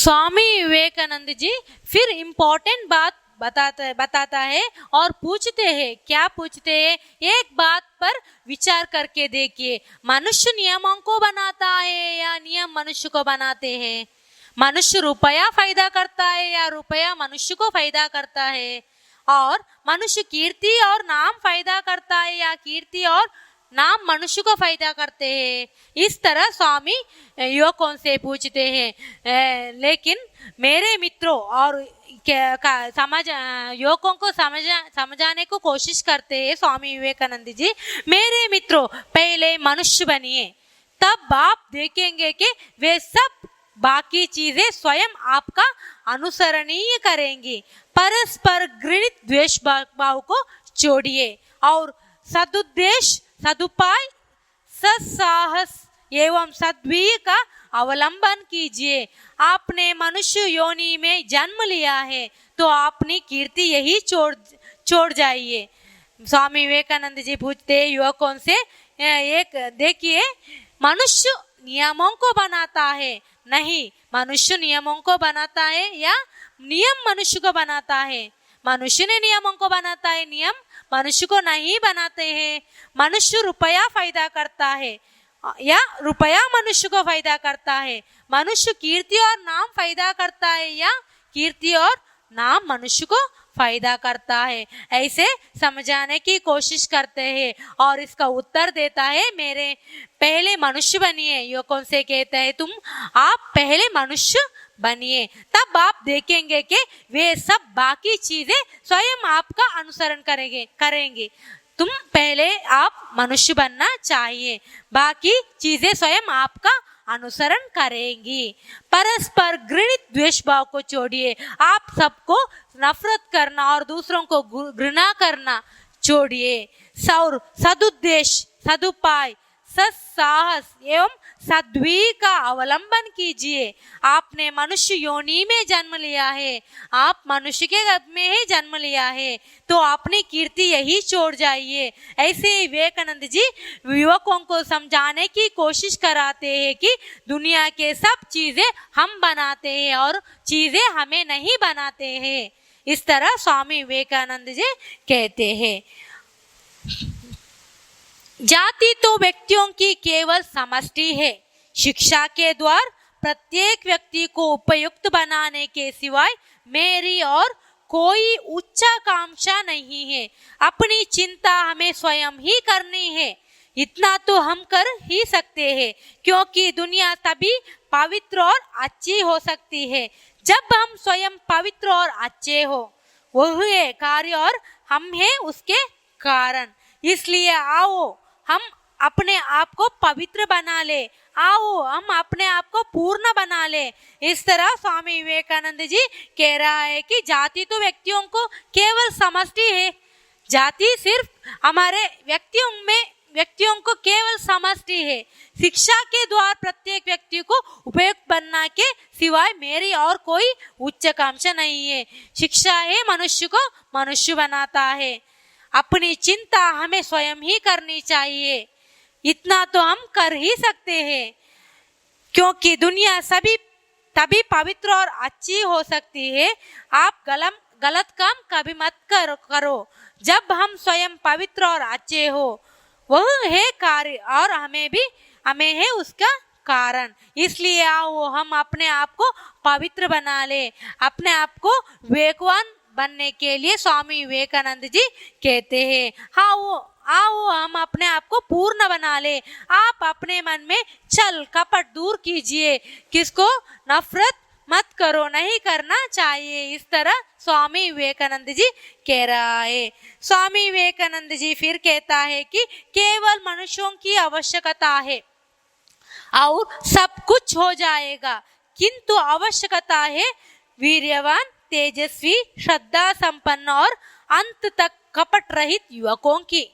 स्वामी विवेकानंद जी फिर इम्पोर्टेंट बात बताता है और पूछते हैं। क्या पूछते हैं? एक बात पर विचार करके देखिए, मनुष्य नियमों को बनाता है या नियम मनुष्य को बनाते हैं? मनुष्य रुपया फायदा करता है या रुपया मनुष्य को फायदा करता है? और मनुष्य कीर्ति और नाम फायदा करता है या कीर्ति और नाम मनुष्य को फायदा करते हैं? इस तरह स्वामी युवकों से पूछते हैं। लेकिन मेरे मित्रों और युवकों को समझाने को कोशिश करते हैं स्वामी विवेकानंद जी। मेरे मित्रों, पहले मनुष्य बनिए, तब आप देखेंगे कि वे सब बाकी चीजें स्वयं आपका अनुसरणीय करेंगी। परस्पर घृणित द्वेष भाव को छोड़िए और सदुद्देश्य, सदुपाय, सत्साहस एवं सद्वीर का अवलंबन कीजिए। आपने मनुष्य योनि में जन्म लिया है तो अपनी कीर्ति यही छोड़ जाइए। स्वामी विवेकानंद जी पूछते हैं युवकों से, एक देखिए, मनुष्य नियमों को बनाता है? नहीं, मनुष्य नियमों को बनाता है या नियम मनुष्य को बनाता है? मनुष्य ने नियमों को बनाता है, नियम मनुष्य को नहीं बनाते हैं। मनुष्य रुपया फायदा करता है या रुपया मनुष्य को फायदा करता है? मनुष्य कीर्ति और नाम फायदा करता है या कीर्ति और नाम मनुष्य को फायदा करता है? ऐसे समझाने की कोशिश करते हैं और इसका उत्तर देता है, मेरे पहले मनुष्य बनिए। युवकों से कहते हैं, आप पहले मनुष्य बनिए, तब आप देखेंगे कि वे सब बाकी चीजें स्वयं आपका अनुसरण करेंगे। तुम पहले आप मनुष्य बनना चाहिए, बाकी चीजें स्वयं आपका अनुसरण करेंगी। परस्पर घृणित द्वेष भाव को छोड़िए। आप सबको नफरत करना और दूसरों को घृणा करना छोड़िए। सदुद्देश्य, सदुपाय, सत्साहस एवं सद्वीर का अवलंबन कीजिए। आपने मनुष्य योनि में जन्म लिया है, आप मनुष्य के गर्भ में ही जन्म लिया है तो अपनी कीर्ति यही छोड़ जाइए। ऐसे विवेकानंद जी युवकों को समझाने की कोशिश कराते हैं कि दुनिया के सब चीजें हम बनाते हैं और चीजें हमें नहीं बनाते हैं। इस तरह स्वामी विवेकानंद जी कहते हैं। जाति तो व्यक्तियों की केवल समष्टि है। शिक्षा के द्वारा प्रत्येक व्यक्ति को उपयुक्त बनाने के सिवाय मेरी और कोई उच्चाकांक्षा नहीं है। अपनी चिंता हमें स्वयं ही करनी है। इतना तो हम कर ही सकते हैं, क्योंकि दुनिया तभी पवित्र और अच्छी हो सकती है जब हम स्वयं पवित्र और अच्छे हो। वह है कार्य और हम हैं उसके कारण। इसलिए आओ हम अपने आप को पवित्र बना ले, आओ हम अपने आप को पूर्ण बना ले। इस तरह स्वामी विवेकानंद जी कह रहा है कि जाति तो व्यक्तियों को केवल समष्टि है। जाति सिर्फ हमारे व्यक्तियों को केवल समष्टि है। शिक्षा के द्वारा प्रत्येक व्यक्ति को उपयुक्त बनना के सिवाय मेरी और कोई उच्चाकांक्षा नहीं है। शिक्षा है मनुष्य को मनुष्य बनाता है। अपनी चिंता हमें स्वयं ही करनी चाहिए। इतना तो हम कर ही सकते हैं, क्योंकि दुनिया तभी पवित्र और अच्छी हो सकती है। आप गलत काम कभी मत करो जब हम स्वयं पवित्र और अच्छे हो। वह है कार्य और हमें है उसका कारण। इसलिए आओ हम अपने आप को पवित्र बना ले। अपने आप को विवेकवान बनने के लिए स्वामी विवेकानंद जी कहते हैं, आओ हम अपने आप को पूर्ण बना ले। आप अपने मन में छल कपट दूर कीजिए, किसको नफरत मत करो, नहीं करना चाहिए। इस तरह स्वामी विवेकानंद जी कह रहा है। स्वामी विवेकानंद जी फिर कहता है कि केवल मनुष्यों की आवश्यकता है और सब कुछ हो जाएगा, किंतु आवश्यकता है वीर्यवान, तेजस्वी, श्रद्धा संपन्न और अंत तक कपट रहित युवकों की।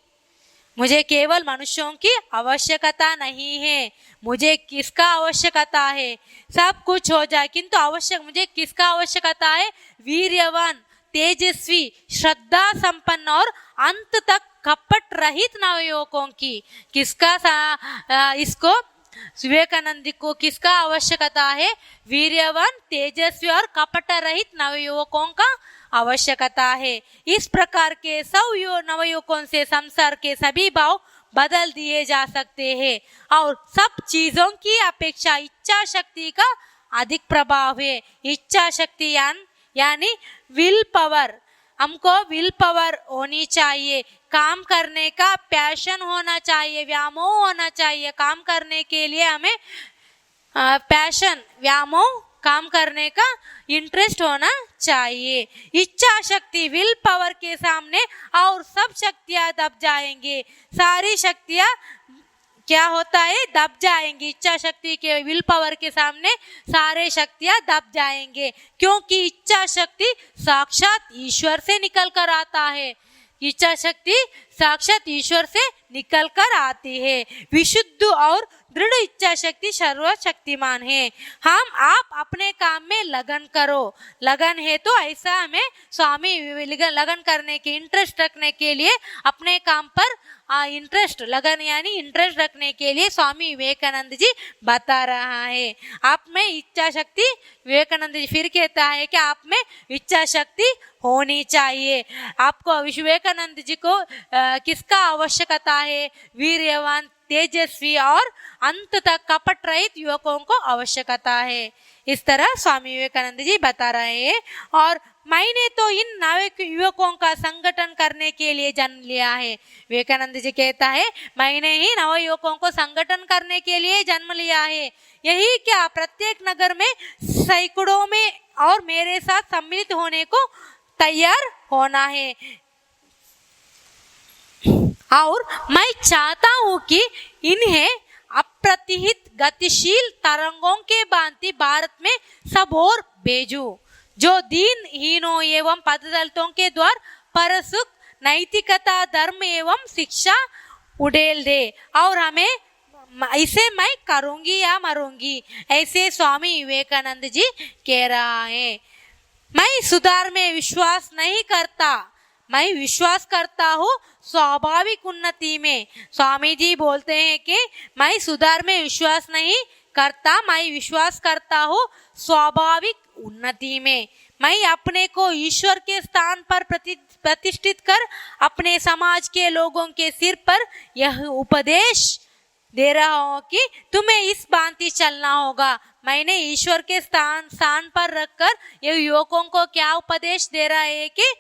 मुझे केवल मनुष्यों की आवश्यकता नहीं है। मुझे किसका आवश्यकता है? सब कुछ हो जाए, किंतु मुझे किसका आवश्यकता है? वीर्यवान, तेजस्वी, श्रद्धा संपन्न और अंत तक कपट रहित नवयुवकों की। किसका इसको विवेकानंद को किसका आवश्यकता है? वीर्यवान, तेजस्वी और कपट रहित नवयुवकों का आवश्यकता है। इस प्रकार के नवयुवकों से संसार के सभी भाव बदल दिए जा सकते हैं और सब चीजों की अपेक्षा इच्छा शक्ति का अधिक प्रभाव है। इच्छा शक्ति यानी विल पावर, हमको विल पावर होनी चाहिए, काम करने का पैशन होना चाहिए, व्यामोह होना चाहिए। काम करने के लिए हमें पैशन, व्यामोह, काम करने का इंटरेस्ट होना चाहिए। इच्छा शक्ति विल पावर के सामने और सब शक्तियां दब जाएंगे। सारी शक्तियां क्या होता है? दब जाएंगी। इच्छा शक्ति के विल पावर के सामने सारे शक्तियां दब जाएंगे, क्योंकि इच्छा शक्ति साक्षात ईश्वर से निकल कर आता है। इच्छा शक्ति साक्षात ईश्वर से निकल कर आती है। विशुद्ध और दृढ़ इच्छा शक्ति सर्वशक्तिमान है। आप अपने काम में लगन करो। लगन है तो ऐसा हमें स्वामी लगन करने के, इंटरेस्ट रखने के लिए अपने काम पर इंटरेस्ट, लगन यानी इंटरेस्ट रखने के लिए स्वामी विवेकानंद जी बता रहा है। आप में इच्छा शक्ति, विवेकानंद जी फिर कहता है कि आप में इच्छा शक्ति होनी चाहिए। आपको विवेकानंद जी को किसका आवश्यकता है? वीर्यवान, तेजस्वी और अंत तक कपट रहित युवकों को आवश्यकता है। इस तरह स्वामी विवेकानंद जी बता रहे हैं। और मैंने तो इन नव युवकों का संगठन करने के लिए जन्म लिया है। विवेकानंद जी कहता है, मैंने ही नव युवकों को संगठन करने के लिए जन्म लिया है। यही क्या, प्रत्येक नगर में सैकड़ों में और मेरे साथ सम्मिलित होने को तैयार होना है। और मैं चाहता हूँ कि इन्हें अप्रतिहित गतिशील तरंगों के भांति भारत में सब और भेजूं, जो दीनहीनों एवं पददलितों के द्वार परसुख, नैतिकता, धर्म एवं शिक्षा उड़ेल दे। और हमें इसे मैं करूंगी या मरूंगी, ऐसे स्वामी विवेकानंद जी कह रहा है। मैं सुधार में विश्वास नहीं करता, मैं विश्वास करता हूँ स्वाभाविक उन्नति में। स्वामी जी बोलते हैं कि मैं सुधार में विश्वास नहीं करता, मैं विश्वास करता हूँ स्वाभाविक उन्नति में। मैं अपने को ईश्वर के स्थान पर प्रतिष्ठित कर अपने समाज के लोगों के सिर पर यह उपदेश दे रहा हूँ कि तुम्हें इस भांति चलना होगा। मैंने ईश्वर के स्थान पर रखकर ये युवकों को क्या उपदेश दे रहा है कि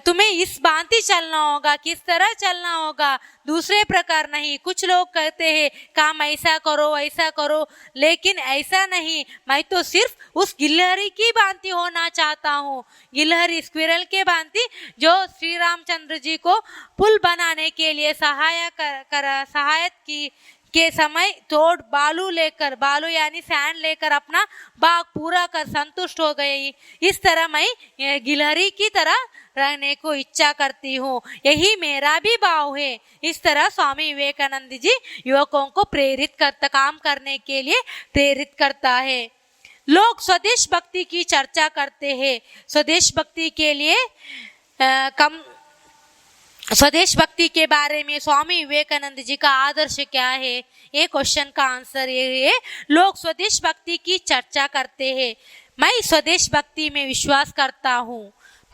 तुम्हें इस भांति चलना होगा। किस तरह चलना होगा? दूसरे प्रकार नहीं। कुछ लोग कहते हैं काम ऐसा करो वैसा करो, लेकिन ऐसा नहीं। मैं तो सिर्फ उस गिलहरी की भांति होना चाहता हूँ, गिलहरी, स्क्विरल के भांति, जो श्री रामचंद्र जी को पुल बनाने के लिए सहायता की के समय तोड़ बालू यानी सैंड लेकर अपना बाग पूरा कर संतुष्ट हो गई। इस तरह मैं गिलहरी की तरह रहने को इच्छा करती हूँ। यही मेरा भी भाव है। इस तरह स्वामी विवेकानंद जी युवकों को प्रेरित करता, काम करने के लिए प्रेरित करता है। लोग स्वदेश भक्ति की चर्चा करते हैं। स्वदेश भक्ति के लिए स्वदेश भक्ति के बारे में स्वामी विवेकानंद जी का आदर्श क्या है? ये क्वेश्चन का आंसर ये है, लोग स्वदेश भक्ति की चर्चा करते हैं। मैं स्वदेश भक्ति में विश्वास करता हूँ,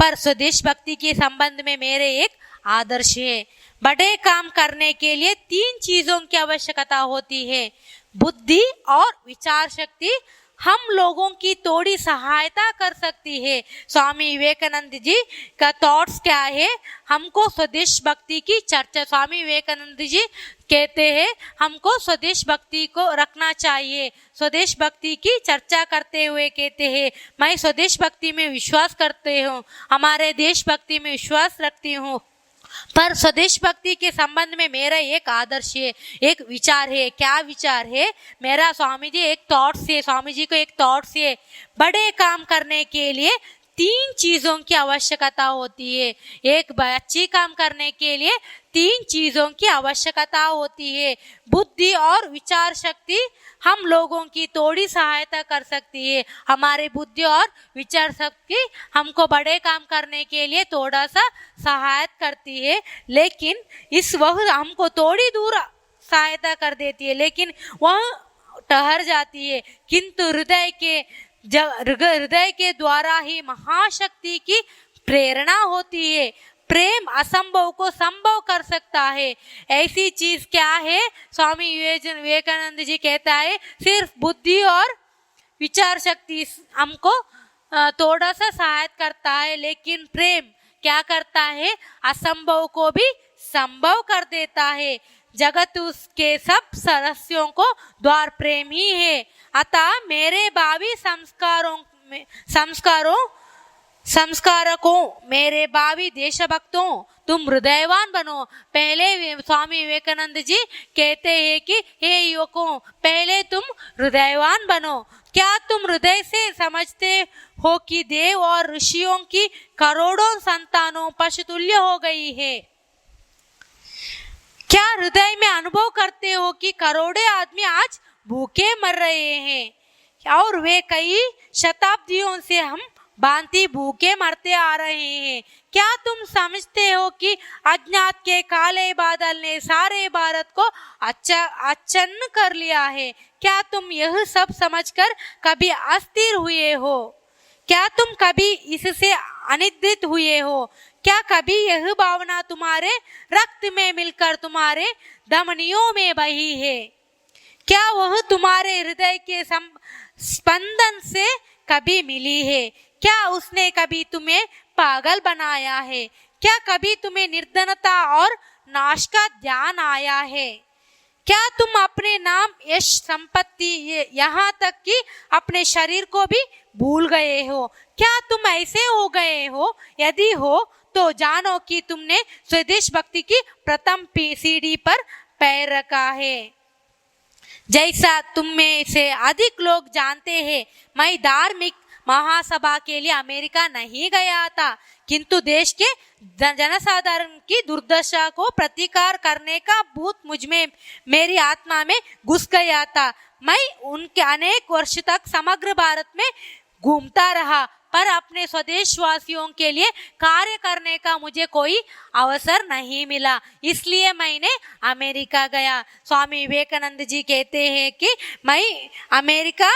पर स्वदेश भक्ति के संबंध में मेरे एक आदर्श है। बड़े काम करने के लिए 3 चीजों की आवश्यकता होती है, बुद्धि और विचार शक्ति। हम लोगों की थोड़ी सहायता कर सकती है। स्वामी विवेकानंद जी का थॉट्स क्या है? हमको स्वदेश भक्ति की चर्चा, स्वामी विवेकानंद जी कहते हैं हमको स्वदेश भक्ति को रखना चाहिए। स्वदेश भक्ति की चर्चा करते हुए कहते हैं, मैं स्वदेश भक्ति में विश्वास करते हूँ, हमारे देश भक्ति में विश्वास रखती हूँ, पर स्वदेश भक्ति के संबंध में मेरा एक आदर्श है, एक विचार है। क्या विचार है मेरा? स्वामी जी एक थॉट्स है, स्वामी जी को एक थॉट्स है। बड़े काम करने के लिए 3 चीजों की आवश्यकता होती है। एक अच्छी काम करने के लिए 3 चीजों की आवश्यकता होती है, बुद्धि और विचार शक्ति। हम लोगों की थोड़ी सहायता कर सकती है। हमारी बुद्धि और विचार शक्ति हमको बड़े काम करने के लिए थोड़ा सा सहायता करती है, लेकिन इस वक्त हमको थोड़ी दूर सहायता कर देती है, लेकिन वह ठहर जाती है। किंतु हृदय के द्वारा ही महाशक्ति की प्रेरणा होती है। प्रेम असंभव को संभव कर सकता है। ऐसी चीज क्या है? स्वामी विवेकानंद जी कहता है, सिर्फ बुद्धि और विचार शक्ति हमको थोड़ा सा सहायता करता है, लेकिन प्रेम क्या करता है? असंभव को भी संभव कर देता है। जगत उसके सब सदस्यों को द्वार प्रेम ही है। अतः मेरे भावी संस्कारकों, मेरे भावी देशभक्तों, तुम हृदयवान बनो। पहले स्वामी विवेकानंद जी कहते हैं कि हे युवकों, पहले तुम हृदयवान बनो। क्या तुम हृदय से समझते हो कि देव और ऋषियों की करोड़ों संतानों पशुतुल्य हो गई है? क्या हृदय में अनुभव करते हो कि करोड़ों आदमी आज भूखे मर रहे हैं और वे कई शताब्दियों से हम भांति भूखे मरते आ रहे हैं? क्या तुम समझते हो कि अज्ञात के काले बादल ने सारे भारत को आच्छन्न कर लिया है? क्या तुम यह सब समझकर कभी अस्थिर हुए हो? क्या तुम कभी इससे अनिद्रित हुए हो? क्या कभी यह भावना तुम्हारे रक्त में मिलकर तुम्हारे धमनियों में बही है? क्या वह तुम्हारे हृदय के स्पंदन से कभी मिली है? क्या उसने कभी तुम्हें पागल बनाया है? क्या कभी तुम्हें निर्धनता और नाश का ध्यान आया है? क्या तुम अपने नाम, यश, संपत्ति, यहाँ तक कि अपने शरीर को भी भूल गए हो? क्या तुम ऐसे हो गए हो? यदि हो तो जानो कि तुमने स्वदेश भक्ति की प्रथम सीढ़ी पर पैर रखा है। जैसा तुम में से अधिक लोग जानते हैं, मैं धार्मिक महासभा के लिए अमेरिका नहीं गया था, किंतु देश के जनसाधारण की दुर्दशा को प्रतिकार करने का भूत मुझ में, मेरी आत्मा में घुस गया था। मैं उनके अनेक वर्ष तक समग्र भारत में घूमता रहा, पर अपने स्वदेश वासियों के लिए कार्य करने का मुझे कोई अवसर नहीं मिला, इसलिए मैंने अमेरिका गया। स्वामी विवेकानंद जी कहते हैं कि मैं अमेरिका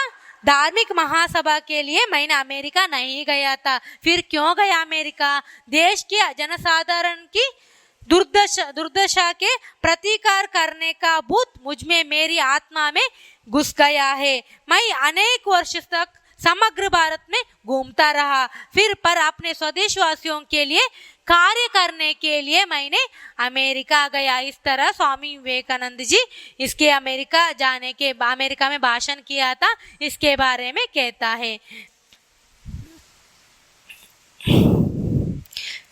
धार्मिक महासभा के लिए मैंने अमेरिका नहीं गया था। फिर क्यों गया अमेरिका? देश के जनसाधारण की दुर्दशा के प्रतिकार करने का भूत मुझ में, मेरी आत्मा में घुस गया है। मैं अनेक वर्ष तक समग्र भारत में घूमता रहा, फिर पर अपने स्वदेशवासियों के लिए कार्य करने के लिए मैंने अमेरिका गया। इस तरह स्वामी विवेकानंद जी इसके अमेरिका में भाषण किया था, इसके बारे में कहता है।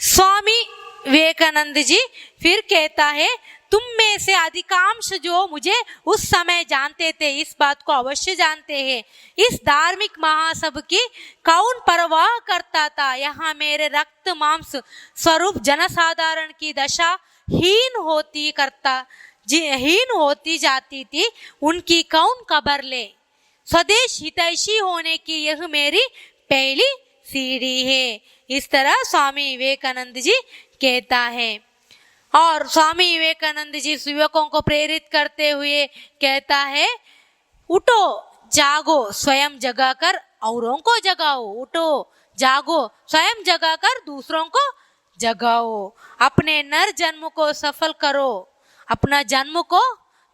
स्वामी विवेकानंद जी फिर कहता है, तुम में से अधिकांश जो मुझे उस समय जानते थे, इस बात को अवश्य जानते हैं, इस धार्मिक महासभा की कौन परवाह करता था? यहाँ मेरे रक्त मांस स्वरूप जनसाधारण की दशा हीन होती जाती थी, उनकी कौन खबर ले? स्वदेश हितैषी होने की यह मेरी पहली सीढ़ी है। इस तरह स्वामी विवेकानंद जी कहता है। और स्वामी विवेकानंद जी युवकों को प्रेरित करते हुए कहता है, उठो जागो, स्वयं जगाकर औरों को जगाओ। उठो जागो, स्वयं जगाकर दूसरों को जगाओ। अपने नर जन्म को सफल करो, अपना जन्म को,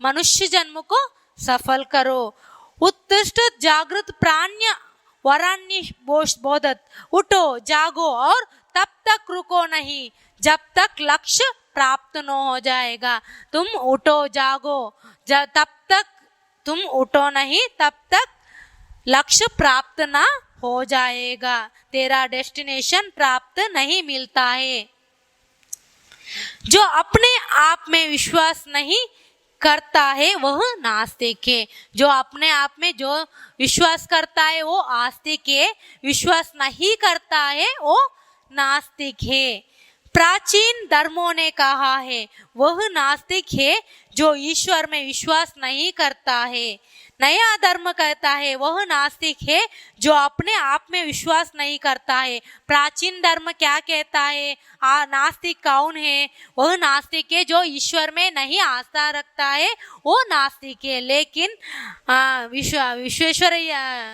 मनुष्य जन्म को सफल करो। उत्कृष्ट जागृत प्राण्य वरान्य बोधत। उठो जागो और तब तक रुको नहीं जब तक लक्ष्य प्राप्त न हो जाएगा। तुम उठो जागो, तब तक तुम उठो नहीं तब तक लक्ष्य प्राप्त ना हो जाएगा, तेरा डेस्टिनेशन प्राप्त नहीं मिलता है। जो अपने आप में विश्वास नहीं करता है वह नास्तिक है। जो अपने आप में जो विश्वास करता है वो आस्तिक है, विश्वास नहीं करता है वो नास्तिक है। प्राचीन धर्मों ने कहा है वह नास्तिक है जो ईश्वर में विश्वास नहीं करता है। नया धर्म कहता है वह नास्तिक है जो अपने आप में विश्वास नहीं करता है। प्राचीन धर्म क्या कहता है? नास्तिक कौन है? वह नास्तिक है जो ईश्वर में नहीं आस्था रखता है, वो नास्तिक है। लेकिन विश्वेश्वर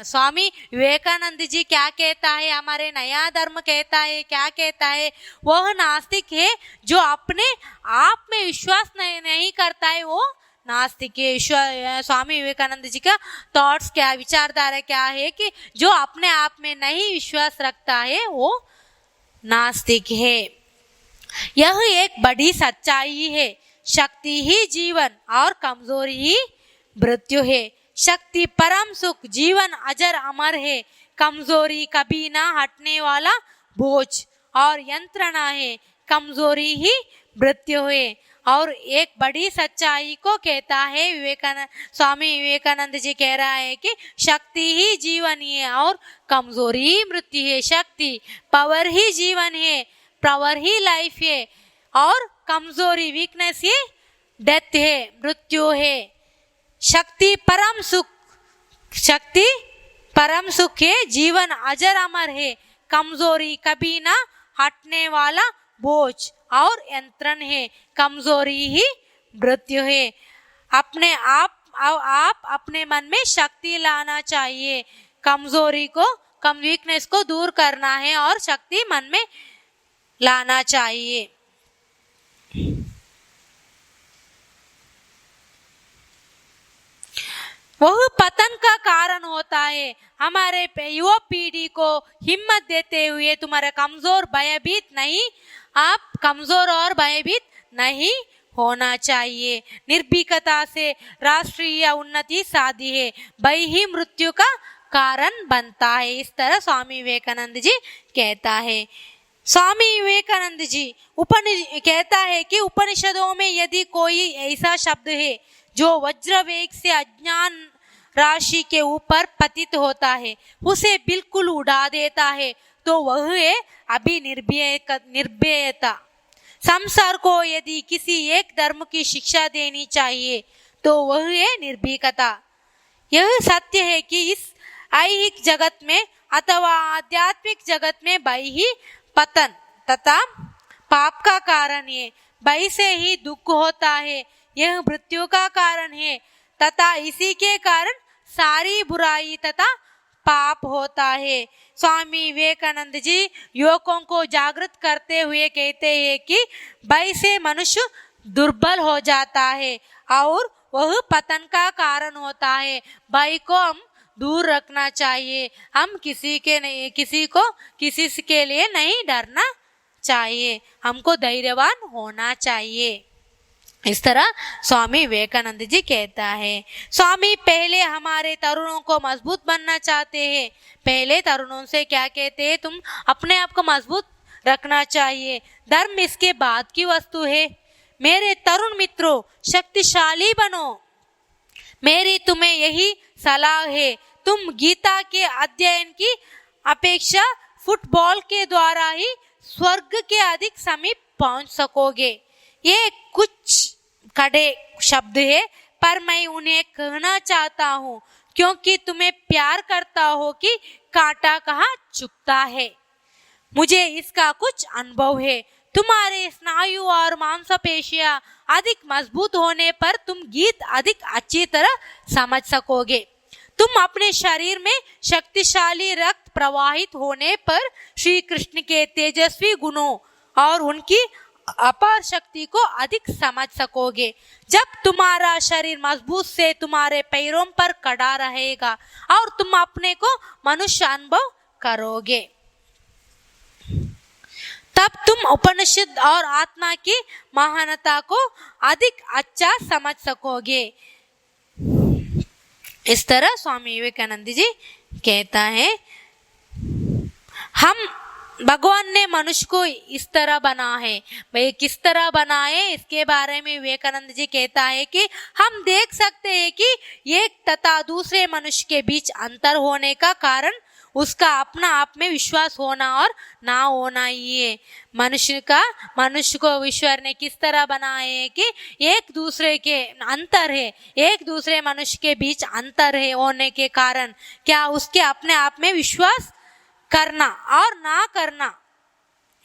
स्वामी विवेकानंद जी क्या कहता है? हमारे नया धर्म कहता है, क्या कहता है? वह नास्तिक है जो अपने आप में विश्वास नहीं करता है, वो नास्तिक है। स्वामी विवेकानंद जी का थॉट्स क्या, विचारधारा क्या है कि जो अपने आप में नहीं विश्वास रखता है वो नास्तिक है। यह एक बड़ी सच्चाई है। शक्ति ही जीवन और कमजोरी ही मृत्यु है। शक्ति परम सुख, जीवन अजर अमर है। कमजोरी कभी ना हटने वाला बोझ और यंत्रणा है। कमजोरी ही मृत्यु है। और एक बड़ी सच्चाई को कहता है स्वामी विवेकानंद जी कह रहा है कि शक्ति ही जीवन है और कमजोरी ही मृत्यु है। शक्ति पावर ही जीवन है, पावर ही लाइफ है, और कमजोरी वीकनेस ही डेथ है, मृत्यु है। शक्ति परम सुख, शक्ति परम सुख है, जीवन अजर अमर है। कमजोरी कभी ना हटने वाला बोझ और यंत्रण है। कमजोरी ही मृत्यु है। अपने आप अपने मन में शक्ति लाना चाहिए। कमजोरी को, वीकनेस को दूर करना है और शक्ति मन में लाना चाहिए। वह पतन का कारण होता है। हमारे युवा पीढ़ी को हिम्मत देते हुए तुम्हारा कमजोर भयभीत नहीं, आप कमजोर और भयभीत नहीं होना चाहिए। निर्भीकता से राष्ट्रीय उन्नति साधी है, भय ही मृत्यु का कारण बनता है। इस तरह स्वामी विवेकानंद जी कहता है। स्वामी विवेकानंद जी कहता है कि उपनिषदों में यदि कोई ऐसा शब्द है जो वज्र वेग से अज्ञान राशि के ऊपर पतित होता है, उसे बिल्कुल उड़ा देता है, तो वह है निर्भयता। संसार को यदि किसी एक धर्म की शिक्षा देनी चाहिए तो वह है निर्भीकता। यह सत्य है कि इस ऐहिक जगत में अथवा आध्यात्मिक जगत में भय ही पतन तथा पाप का कारण है। भय से ही दुख होता है, यह मृत्यु का कारण है तथा इसी के कारण सारी बुराई तथा पाप होता है। स्वामी विवेकानंद जी युवकों को जागृत करते हुए कहते हैं कि भय से मनुष्य दुर्बल हो जाता है और वह पतन का कारण होता है। भय को हम दूर रखना चाहिए। हम किसी के लिए नहीं डरना चाहिए, हमको धैर्यवान होना चाहिए। इस तरह स्वामी विवेकानंद जी कहता है। स्वामी पहले हमारे तरुणों को मजबूत बनना चाहते हैं। पहले तरुणों से क्या कहते हैं? तुम अपने आप को मजबूत रखना चाहिए, धर्म इसके बाद की वस्तु है। मेरे तरुण मित्रों, शक्तिशाली बनो। मेरी तुम्हें यही सलाह है। तुम गीता के अध्ययन की अपेक्षा फुटबॉल के द्वारा ही स्वर्ग के अधिक समीप पहुंच सकोगे। ये कुछ कड़े शब्द है, पर मैं उन्हें कहना चाहता हूँ क्योंकि तुम्हें प्यार करता हो कि कांटा कहाँ चुभता है। मुझे इसका कुछ अनुभव है। तुम्हारे स्नायु और मांसपेशियां अधिक मजबूत होने पर तुम गीत अधिक अच्छी तरह समझ सकोगे। तुम अपने शरीर में शक्तिशाली रक्त प्रवाहित होने पर श्री कृष्ण के तेजस्वी गुणों और उनकी अपार शक्ति को अधिक समझ सकोगे। जब तुम्हारा शरीर मजबूत से तुम्हारे पैरों पर खड़ा रहेगा और तुम अपने को मनुष्य अनुभव करोगे, तब तुम उपनिषद और आत्मा की महानता को अधिक अच्छा समझ सकोगे। इस तरह स्वामी विवेकानंद जी कहता है। हम भगवान ने मनुष्य को इस तरह बना है। भाई किस तरह बना है इसके बारे में विवेकानंद जी कहता है कि हम देख सकते हैं कि एक तथा दूसरे मनुष्य के बीच अंतर होने का कारण उसका अपना आप में विश्वास होना और ना होना ही है। मनुष्य को ईश्वर ने किस तरह बनाया है कि एक दूसरे के अंतर है, एक दूसरे मनुष्य के बीच अंतर है होने के कारण क्या उसके अपने आप में विश्वास करना और ना करना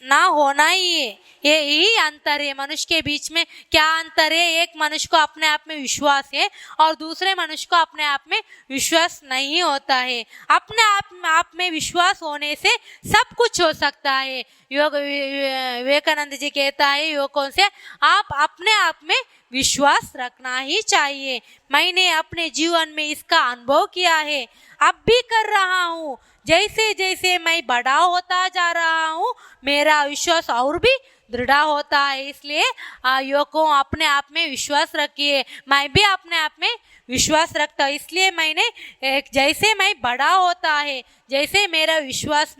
ना होना ही है। यही अंतर है मनुष्य के बीच में। क्या अंतर है? एक मनुष्य को अपने आप में विश्वास है और दूसरे मनुष्य को अपने आप में विश्वास नहीं होता है। अपने आप में विश्वास होने से सब कुछ हो सकता है। विवेकानंद जी कहता है युवकों से, आप अपने आप में विश्वास रखना ही चाहिए। मैंने अपने जीवन में इसका अनुभव किया है, अब भी कर रहा हूँ। जैसे जैसे मैं बड़ा होता जा रहा हूँ मेरा विश्वास और भी दृढ़ होता है। इसलिए युवकों अपने आप में विश्वास रखिए। मैं भी अपने आप में विश्वास रखता हूँ, इसलिए मैंने जैसे मैं बड़ा होता है जैसे मेरा विश्वास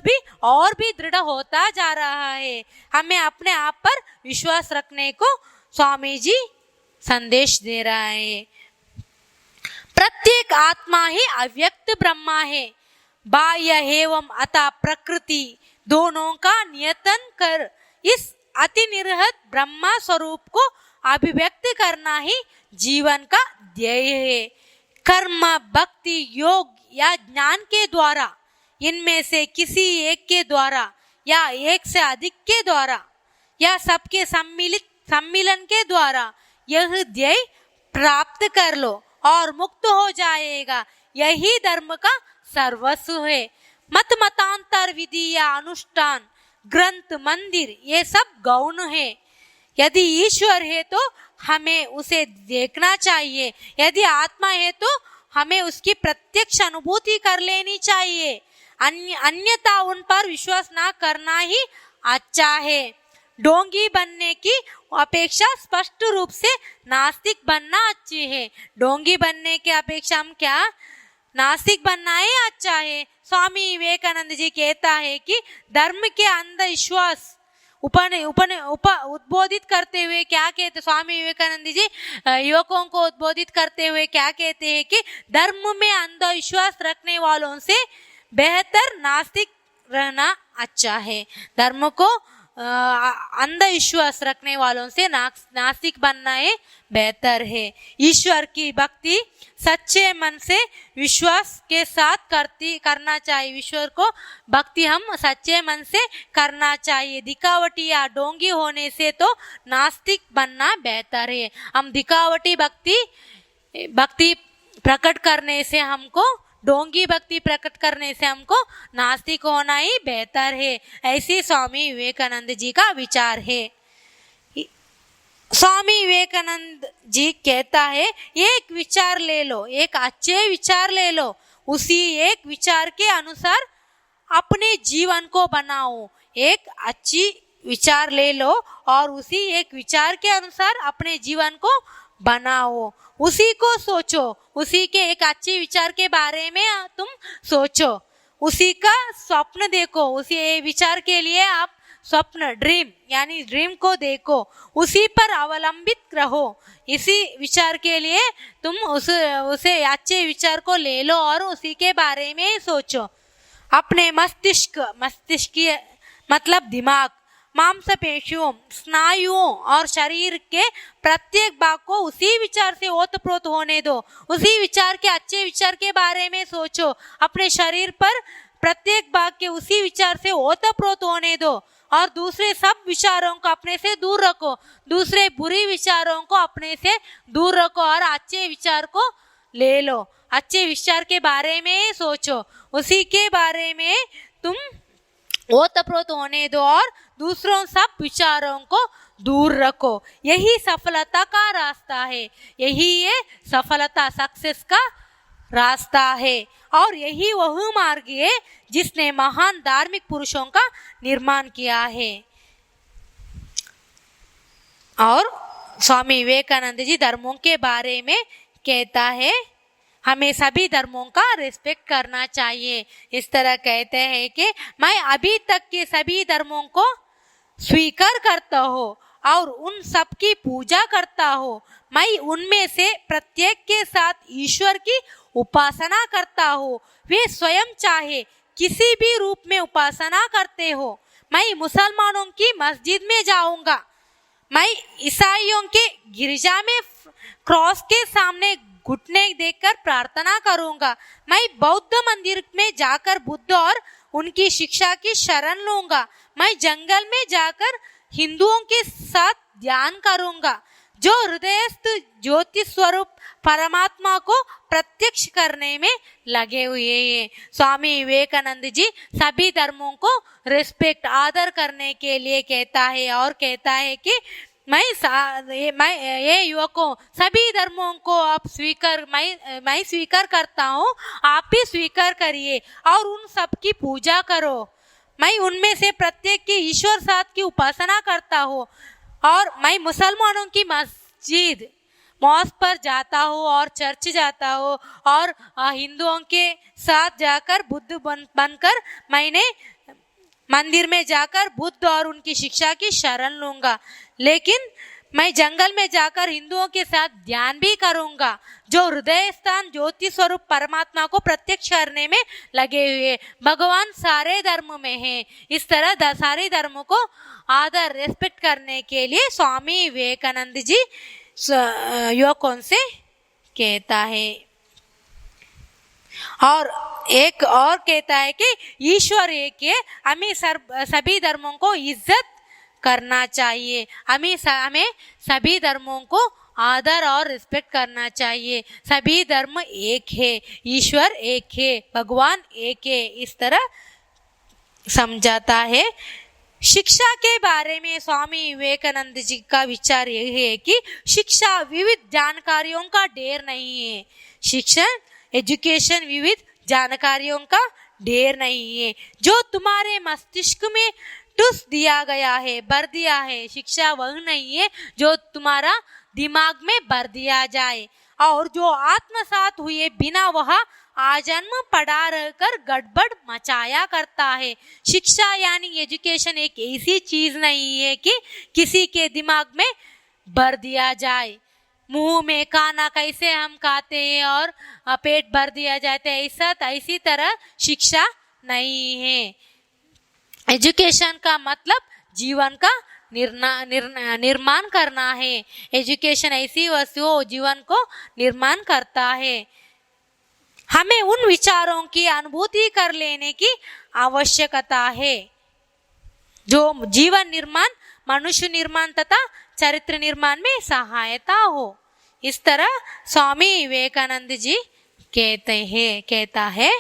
भी और भी दृढ़ होता जा रहा है। हमें अपने आप पर विश्वास रखने को स्वामी जी संदेश दे रहा है। प्रत्येक आत्मा ही अव्यक्त ब्रह्मा है। बाह्य एवं अतः प्रकृति दोनों का नियतन कर इस अति निरहत ब्रह्मा स्वरूप को अभिव्यक्त करना ही जीवन का ध्येय है। कर्म, भक्ति, योग या ज्ञान के द्वारा, इनमें से किसी एक के द्वारा या एक से अधिक के द्वारा या सबके सम्मिलन के द्वारा यह ध्येय प्राप्त कर लो और मुक्त हो जाएगा। यही धर्म का सर्वस्व है। मतांतर, विधि या अनुष्ठान, ग्रंथ, मंदिर ये सब गौण है। यदि ईश्वर है तो हमें उसे देखना चाहिए, यदि आत्मा है तो हमें उसकी प्रत्यक्ष अनुभूति कर लेनी चाहिए। अन्यथा उन पर विश्वास ना करना ही अच्छा है। ढोंगी बनने की अपेक्षा स्पष्ट रूप से नास्तिक बनना अच्छी है। ढोंगी बनने की अपेक्षा हम क्या नास्तिक बनना ही अच्छा है। स्वामी विवेकानंद जी कहता है कि धर्म के अंधविश्वास उद्बोधित करते हुए क्या कहते, स्वामी विवेकानंद जी युवकों को उद्बोधित करते हुए क्या कहते हैं कि धर्म में अंधविश्वास रखने वालों से बेहतर नास्तिक रहना अच्छा है। धर्म को अंधविश्वास रखने वालों से नास्तिक बनना है बेहतर है। ईश्वर की भक्ति सच्चे मन से विश्वास के साथ करना चाहिए। ईश्वर को भक्ति हम सच्चे मन से करना चाहिए। दिखावटी या ढोंगी होने से तो नास्तिक बनना बेहतर है। हम दिखावटी भक्ति प्रकट करने से हमको, ढोंगी भक्ति प्रकट करने से हमको नास्तिक होना ही बेहतर है। ऐसे स्वामी विवेकानंद जी का विचार है। स्वामी विवेकानंद जी कहता है एक विचार ले लो, एक अच्छे विचार ले लो, उसी एक विचार के अनुसार अपने जीवन को बनाओ। एक अच्छी विचार ले लो और उसी एक विचार के अनुसार अपने जीवन को बनाओ। उसी को सोचो, उसी के एक अच्छे विचार के बारे में तुम सोचो, उसी का स्वप्न देखो, उसी विचार के लिए आप स्वप्न ड्रीम को देखो, उसी पर अवलंबित रहो। इसी विचार के लिए तुम उसे अच्छे विचार को ले लो और उसी के बारे में सोचो। अपने मस्तिष्क मतलब दिमाग, मांसपेशियों, स्नायुओं और शरीर के प्रत्येक भाग को उसी विचार से ओतप्रोत होने दो। उसी विचार के अच्छे विचार के बारे में सोचो। अपने शरीर पर प्रत्येक भाग के उसी विचार से ओतप्रोत होने दो और दूसरे सब विचारों को अपने से दूर रखो। दूसरे बुरी विचारों को अपने से दूर रखो और अच्छे विचार को ले लो। अच्छे विचार के बारे में सोचो, उसी के बारे में तुम ओतप्रोत होने दो और दूसरों सब विचारों को दूर रखो। यही सफलता का रास्ता है। यही ये सफलता, सक्सेस का रास्ता है और यही वह मार्ग है जिसने महान धार्मिक पुरुषों का निर्माण किया है। और स्वामी विवेकानंद जी धर्मों के बारे में कहता है हमें सभी धर्मों का रिस्पेक्ट करना चाहिए। इस तरह कहते हैं कि मैं अभी तक के सभी धर्मों को स्वीकार करता हूँ और उन सब की पूजा करता हो, मैं उनमें से प्रत्येक के साथ ईश्वर की उपासना करता हो। वे स्वयं चाहे किसी भी रूप में उपासना करते हो। मैं मुसलमानों की मस्जिद में जाऊंगा, मैं ईसाइयों के गिरजा में क्रॉस के सामने घुटने देकर प्रार्थना करूंगा, मैं बौद्ध मंदिर में जाकर बुद्ध और उनकी शिक्षा की शरण लूंगा, मैं जंगल में जाकर हिंदुओं के साथ ध्यान करूंगा। जो हृदयस्थ ज्योति स्वरूप परमात्मा को प्रत्यक्ष करने में लगे हुए हैं। स्वामी विवेकानंद जी सभी धर्मों को रिस्पेक्ट आदर करने के लिए कहता है और कहता है कि मैं ये युवकों सभी धर्मों को आप मैं स्वीकार करता हूँ, आप भी स्वीकार करिए और उन सब की पूजा करो। मैं उनमें से प्रत्येक की ईश्वर साथ की उपासना करता हूँ और मैं मुसलमानों की मस्जिद मॉस्क पर जाता हूँ और चर्च जाता हूँ और हिंदुओं के साथ जाकर बुद्ध बनकर मैंने मंदिर में जाकर बुद्ध और उनकी शिक्षा की शरण लूंगा, लेकिन मैं जंगल में जाकर हिंदुओं के साथ ध्यान भी करूंगा जो हृदय स्थान ज्योति स्वरूप परमात्मा को प्रत्यक्ष करने में लगे हुए। भगवान सारे धर्म में है। इस तरह सारे धर्मों को आदर रेस्पेक्ट करने के लिए स्वामी विवेकानंद जी युवकों से कहता है। और एक और कहता है कि ईश्वर एक है, हमें सभी धर्मों को इज्जत करना चाहिए, हमें सभी धर्मों को आदर और रिस्पेक्ट करना चाहिए। सभी धर्म एक है, ईश्वर एक है, भगवान एक है, इस तरह समझाता है। शिक्षा के बारे में स्वामी विवेकानंद जी का विचार यह है कि शिक्षा विविध जानकारियों का ढेर नहीं है। शिक्षण एजुकेशन विविध जानकारियों का ढेर नहीं है जो तुम्हारे मस्तिष्क में टूस दिया गया है, भर दिया है। शिक्षा वह नहीं है जो तुम्हारा दिमाग में भर दिया जाए और जो आत्मसात हुए बिना वह आजन्म पड़ा रहकर गड़बड़ मचाया करता है। शिक्षा यानी एजुकेशन एक ऐसी चीज नहीं है कि किसी के दिमाग में भर दिया जाए। मुंह में खाना कैसे हम खाते हैं और पेट भर दिया जाता है, इसी तरह शिक्षा नहीं है। एजुकेशन का मतलब जीवन का निर्माण करना है। एजुकेशन ऐसी वस्तु हो जीवन को निर्माण करता है। हमें उन विचारों की अनुभूति कर लेने की आवश्यकता है जो जीवन निर्माण, मनुष्य निर्माण तथा चरित्र निर्माण में सहायता हो। इस तरह स्वामी विवेकानंद जी कहता है।